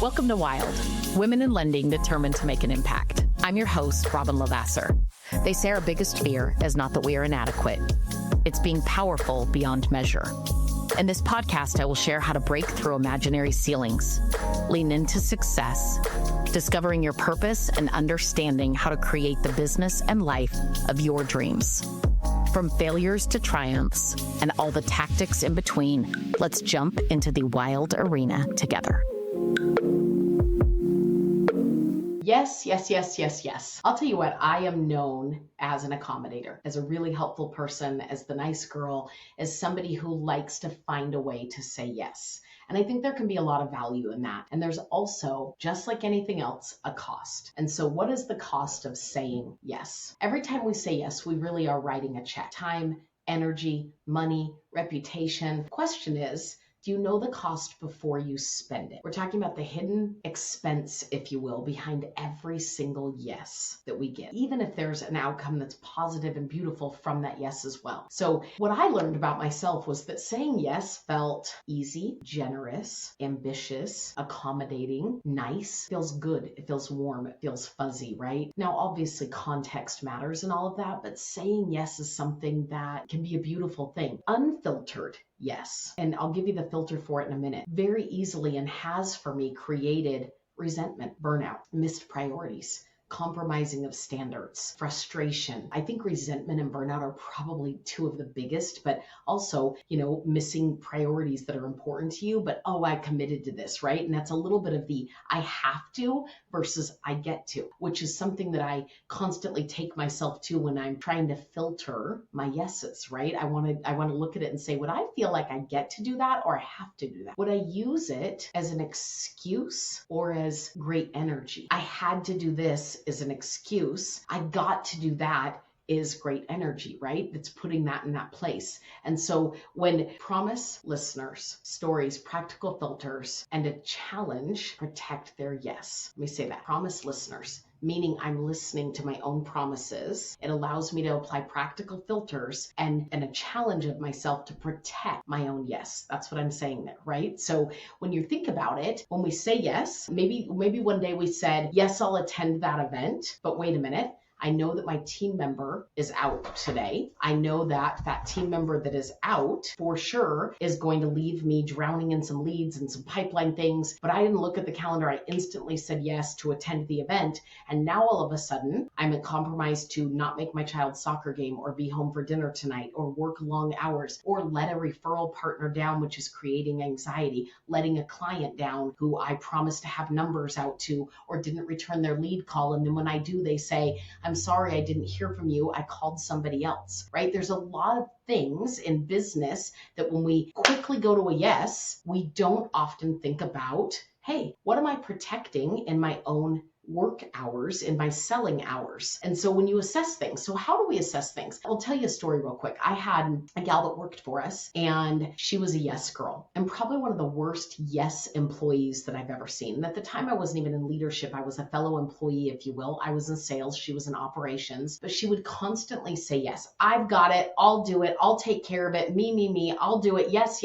Welcome to Wild, Women in Lending Determined to Make an Impact. I'm your host, Robin Lavasser. They say our biggest fear is not that we are inadequate. It's being powerful beyond measure. In this podcast, I will share how to break through imaginary ceilings, lean into success, discovering your purpose, and understanding how to create the business and life of your dreams. From failures to triumphs and all the tactics in between, let's jump into the wild arena together. Yes. I'll tell you what, I am known as an accommodator, as a really helpful person, as the nice girl, as somebody who likes to find a way to say yes. And I think there can be a lot of value in that. And there's also, just like anything else, a cost. And so what is the cost of saying yes? Every time we say yes, we really are writing a check. Time, energy, money, reputation. The question is, do you know the cost before you spend it? We're talking about the hidden expense, if you will, behind every single yes that we get, even if there's an outcome that's positive and beautiful from that yes as well. So what I learned about myself was that saying yes felt easy, generous, ambitious, accommodating, nice, feels good, it feels warm, it feels fuzzy, right? Now, obviously context matters and all of that, but saying yes is something that can be a beautiful thing. Unfiltered yes. And I'll give you the filter for it in a minute. Very easily, and has for me, created resentment, burnout, missed priorities, compromising of standards, frustration. I think resentment and burnout are probably two of the biggest, but also, missing priorities that are important to you, but I committed to this, right? And that's a little bit of the I have to versus I get to, which is something that I constantly take myself to when I'm trying to filter my yeses, right? I want to look at it and say, would I feel like I get to do that or I have to do that? Would I use it as an excuse or as great energy? I had to do this is an excuse. I got to do that is great energy, right? It's putting that in that place. And so when promise listeners, stories, practical filters, and a challenge protect their yes. Let me say that. Promise listeners, meaning I'm listening to my own promises. It allows me to apply practical filters and a challenge of myself to protect my own yes. That's what I'm saying there, right? So when you think about it, when we say yes, maybe one day we said, yes, I'll attend that event, but wait a minute. I know that my team member is out today. I know that that team member that is out for sure is going to leave me drowning in some leads and some pipeline things, but I didn't look at the calendar. I instantly said yes to attend the event. And now all of a sudden I'm compromised to not make my child's soccer game or be home for dinner tonight or work long hours or let a referral partner down, which is creating anxiety, letting a client down who I promised to have numbers out to or didn't return their lead call. And then when I do, they say, I'm sorry, I didn't hear from you. I called somebody else, right? There's a lot of things in business that when we quickly go to a yes, we don't often think about, hey, what am I protecting in my own work hours, in my selling hours? And so when you assess things, so how do we assess things? I'll tell you a story real quick. I had a gal that worked for us and she was a yes girl and probably one of the worst yes employees that I've ever seen. And at the time I wasn't even in leadership. I was a fellow employee, if you will. I was in sales. She was in operations, but she would constantly say yes. I've got it. I'll do it. I'll take care of it. Me. I'll do it. Yes.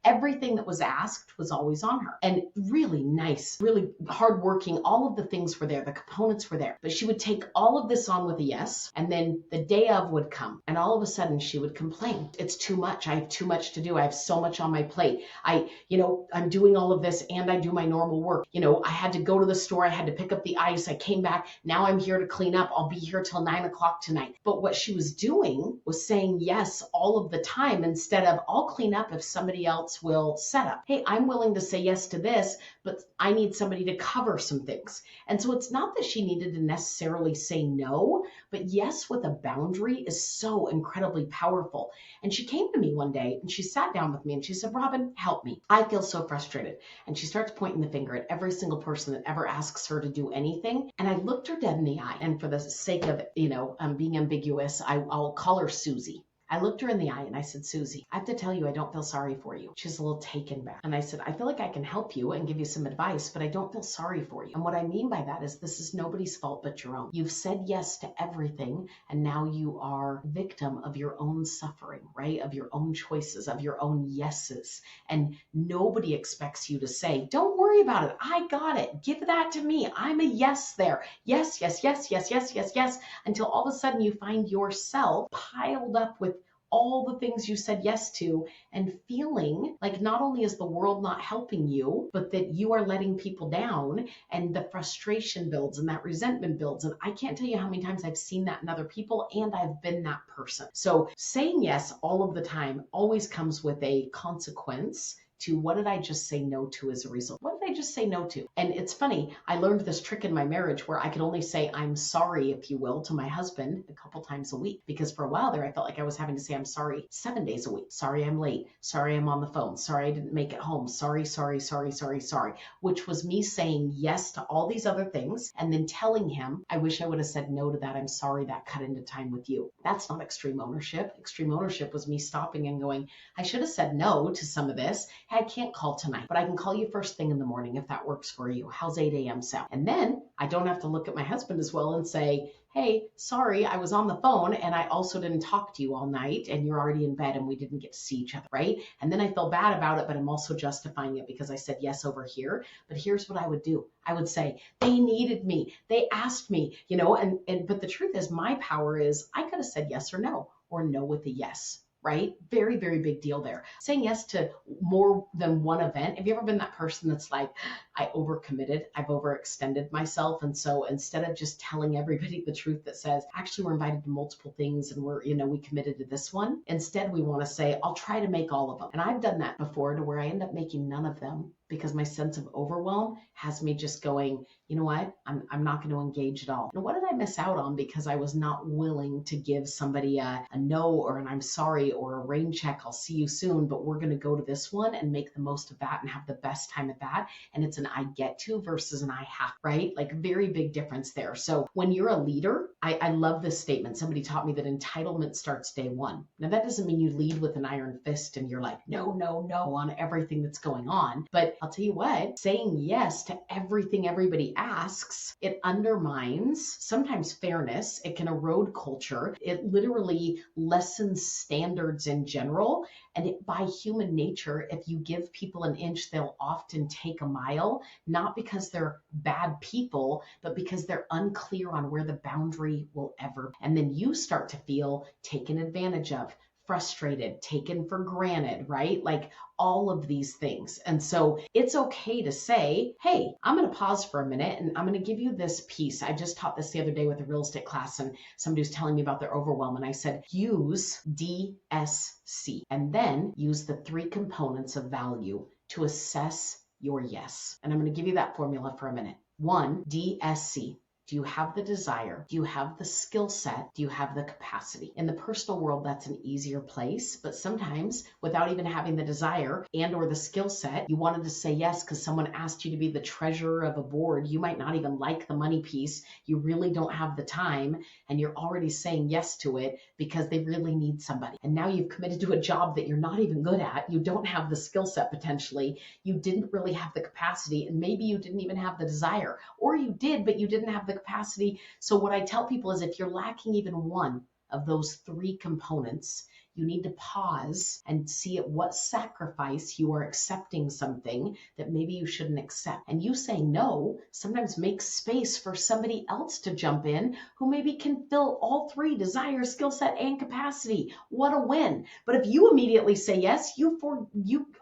Everything that was asked was always on her and really nice, really hardworking. All of the things were there. The components were there, but she would take all of this on with a yes. And then the day of would come and all of a sudden she would complain. It's too much. I have too much to do. I have so much on my plate. I'm doing all of this and I do my normal work. I had to go to the store. I had to pick up the ice. I came back. Now I'm here to clean up. I'll be here till 9:00 tonight. But what she was doing was saying yes all of the time instead of I'll clean up if somebody else will set up. Hey, I'm willing to say yes to this, but I need somebody to cover some things. And so it's not that she needed to necessarily say no, but yes with a boundary is so incredibly powerful. And she came to me one day and she sat down with me and she said, Robin, help me. I feel so frustrated. And she starts pointing the finger at every single person that ever asks her to do anything. And I looked her dead in the eye. And for the sake of, being ambiguous, I'll call her Susie. I looked her in the eye and I said, Susie, I have to tell you, I don't feel sorry for you. She's a little taken back. And I said, I feel like I can help you and give you some advice, but I don't feel sorry for you. And what I mean by that is this is nobody's fault but your own. You've said yes to everything, and now you are victim of your own suffering, right? Of your own choices, of your own yeses. And nobody expects you to say, don't worry worry about it. I got it. Give that to me. I'm a yes there. Yes, yes, yes, yes, yes, yes, yes, until all of a sudden you find yourself piled up with all the things you said yes to and feeling like not only is the world not helping you, but that you are letting people down and the frustration builds and that resentment builds. And I can't tell you how many times I've seen that in other people and I've been that person. So saying yes all of the time always comes with a consequence to what did I just say no to as a result? What did I just say no to? And it's funny, I learned this trick in my marriage where I could only say I'm sorry, if you will, to my husband a couple times a week. Because for a while there, I felt like I was having to say I'm sorry 7 days a week. Sorry I'm late. Sorry I'm on the phone. Sorry I didn't make it home. Sorry, sorry, sorry, sorry, sorry. Which was me saying yes to all these other things and then telling him, I wish I would have said no to that. I'm sorry that cut into time with you. That's not extreme ownership. Extreme ownership was me stopping and going, I should have said no to some of this. I can't call tonight, but I can call you first thing in the morning if that works for you. How's 8 a.m. sound? And then I don't have to look at my husband as well and say, hey, sorry, I was on the phone and I also didn't talk to you all night and you're already in bed and we didn't get to see each other, right? And then I feel bad about it, but I'm also justifying it because I said yes over here. But here's what I would do. I would say, they needed me. They asked me, but the truth is my power is I could have said yes or no with a yes. Right? Very, very big deal there. Saying yes to more than one event. Have you ever been that person that's like, I overcommitted, I've overextended myself. And so instead of just telling everybody the truth that says, actually, we're invited to multiple things and we committed to this one. Instead, we want to say, I'll try to make all of them. And I've done that before to where I end up making none of them because my sense of overwhelm has me just going, you know what, I'm not going to engage at all. And what did I miss out on because I was not willing to give somebody a no or an I'm sorry or a rain check, I'll see you soon, but we're going to go to this one and make the most of that and have the best time at that. And it's an I get to versus an I have, right? Like very big difference there. So when you're a leader, I love this statement. Somebody taught me that entitlement starts day one. Now that doesn't mean you lead with an iron fist and you're like, no, no, no on everything that's going on. But I'll tell you what, saying yes to everything everybody asks, it undermines sometimes fairness. It can erode culture. It literally lessens standards in general. And by human nature, if you give people an inch, they'll often take a mile, not because they're bad people, but because they're unclear on where the boundary will ever. And then you start to feel taken advantage of, frustrated, taken for granted, right? Like all of these things. And so it's okay to say, hey, I'm going to pause for a minute and I'm going to give you this piece. I just taught this the other day with a real estate class and somebody was telling me about their overwhelm. And I said, use DSC and then use the 3 components of value to assess your yes. And I'm going to give you that formula for a minute. 1, DSC. Do you have the desire? Do you have the skill set? Do you have the capacity? In the personal world, that's an easier place, but sometimes without even having the desire and or the skill set, you wanted to say yes because someone asked you to be the treasurer of a board. You might not even like the money piece. You really don't have the time and you're already saying yes to it because they really need somebody. And now you've committed to a job that you're not even good at. You don't have the skill set potentially. You didn't really have the capacity and maybe you didn't even have the desire, or you did, but you didn't have the capacity. So what I tell people is if you're lacking even one of those 3 components, you need to pause and see at what sacrifice you are accepting something that maybe you shouldn't accept. And you saying no sometimes makes space for somebody else to jump in who maybe can fill all 3, desire, skill set, and capacity. What a win. But if you immediately say yes, you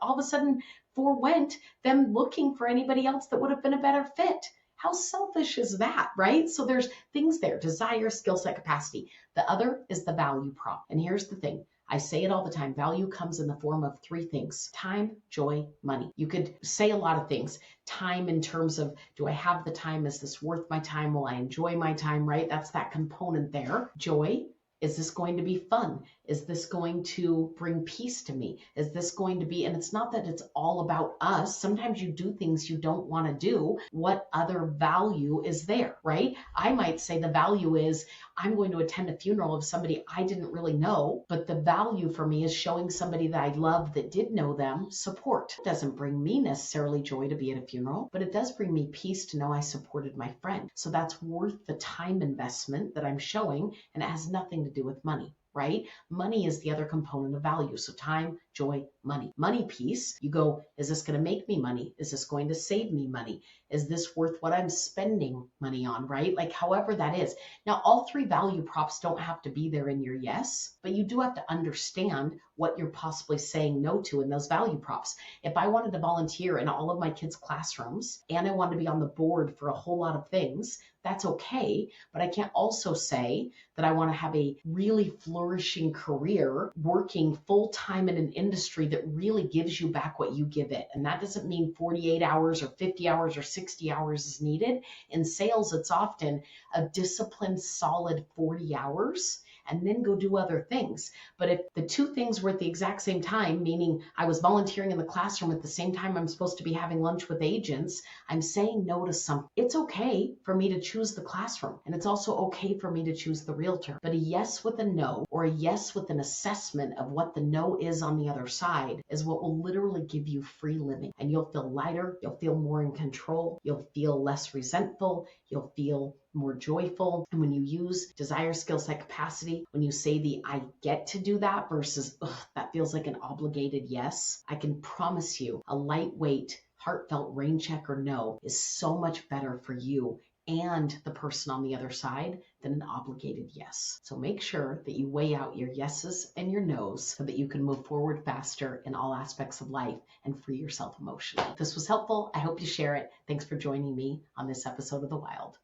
all of a sudden forewent them looking for anybody else that would have been a better fit. How selfish is that, right? So there's things there, desire, skill set, capacity. The other is the value prop. And here's the thing. I say it all the time. Value comes in the form of 3 things: time, joy, money. You could say a lot of things. Time in terms of, do I have the time? Is this worth my time? Will I enjoy my time, right? That's that component there. Joy. Is this going to be fun? Is this going to bring peace to me? Is this going to be, and it's not that it's all about us. Sometimes you do things you don't want to do. What other value is there, right? I might say the value is I'm going to attend a funeral of somebody I didn't really know, but the value for me is showing somebody that I love that did know them support. It doesn't bring me necessarily joy to be at a funeral, but it does bring me peace to know I supported my friend. So that's worth the time investment that I'm showing, and it has nothing to do with money. Right? Money is the other component of value. So time, joy, money. Money piece, you go, is this going to make me money? Is this going to save me money? Is this worth what I'm spending money on, right? Like, however that is. Now, all three value props don't have to be there in your yes, but you do have to understand what you're possibly saying no to in those value props. If I wanted to volunteer in all of my kids' classrooms and I wanted to be on the board for a whole lot of things, that's okay. But I can't also say that I want to have a really flourishing career working full time in an industry that really gives you back what you give it. And that doesn't mean 48 hours or 50 hours or 60 hours is needed. In sales, it's often a disciplined, solid 40 hours and then go do other things. But if the two things were at the exact same time, meaning I was volunteering in the classroom at the same time I'm supposed to be having lunch with agents, I'm saying no to something. It's okay for me to choose the classroom, and it's also okay for me to choose the realtor. But a yes with a no, or a yes with an assessment of what the no is on the other side, is what will literally give you free living. And you'll feel lighter, you'll feel more in control, you'll feel less resentful, you'll feel more joyful. And when you use desire, skill set, capacity, when you say the I get to do that versus that feels like an obligated yes, I can promise you a lightweight, heartfelt rain check or no is so much better for you and the person on the other side than an obligated yes. So make sure that you weigh out your yeses and your nos so that you can move forward faster in all aspects of life and free yourself emotionally. If this was helpful, I hope you share it. Thanks for joining me on this episode of The Wild.